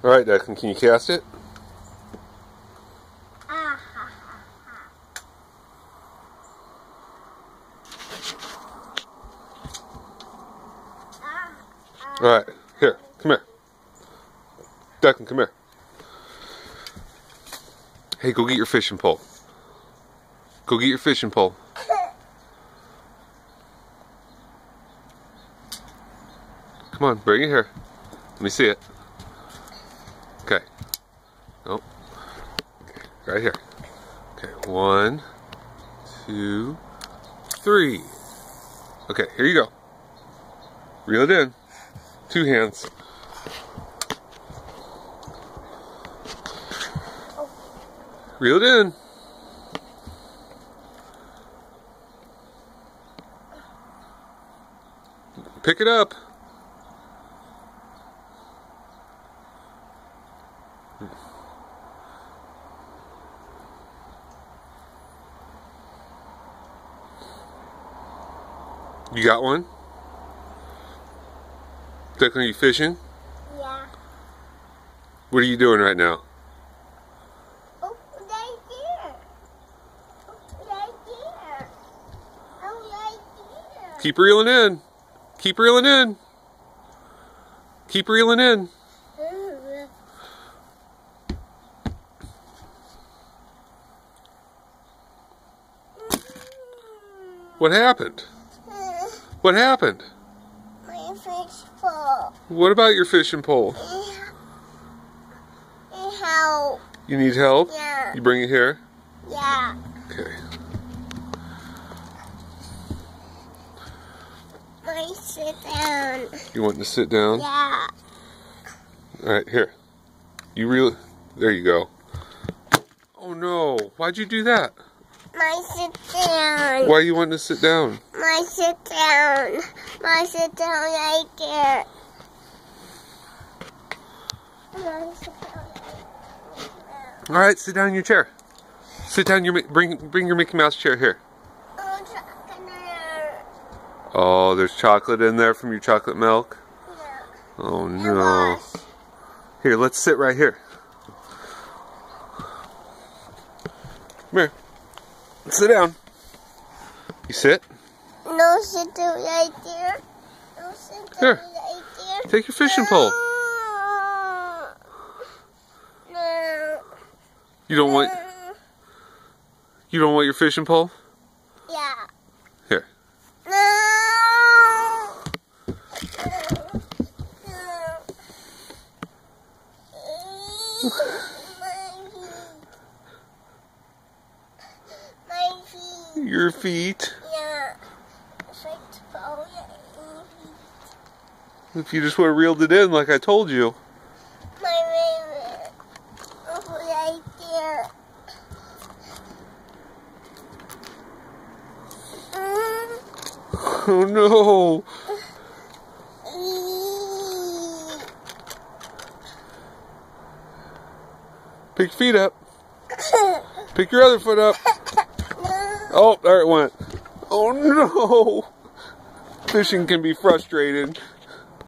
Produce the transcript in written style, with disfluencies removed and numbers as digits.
Alright, Declan, can you cast it? Alright, here, come here. Declan, come here. Hey, go get your fishing pole. Go get your fishing pole. Come on, bring it here. Let me see it. Okay. Nope. Okay, right here. Okay, 1, 2, 3. Okay, here you go. Reel it in. 2 hands. Reel it in. Pick it up. You got one? Declan, are you fishing? Yeah. What are you doing right now? Oh, right there. Oh, right there. Oh, right there. Keep reeling in. Keep reeling in. Keep reeling in. What happened? What happened? My fish pole. What about your fishing pole? Help. You need help? Yeah. You bring it here? Yeah. Okay. I sit down. You want to sit down? Yeah. Alright, here. You reel. There you go. Oh no. Why'd you do that? My sit down. Why you wanting to sit down? My sit down. My sit down right there. My sit down right there. Alright, sit down in your chair. Sit down bring your Mickey Mouse chair here. Oh, chocolate. Oh, there's chocolate in there from your chocolate milk? Yeah. Oh no. Here, let's sit right here. Come here. Sit down. You sit? No, sit down right there. No, sit down Here. right there. Take your fishing pole. No. You don't want your fishing pole? Yeah. Here. No. My feet. Your feet. Yeah. If you just would have reeled it in like I told you. My favorite. Right there. Oh no. Pick your feet up. Pick your other foot up. Oh, there it went. Oh no. Fishing can be frustrating.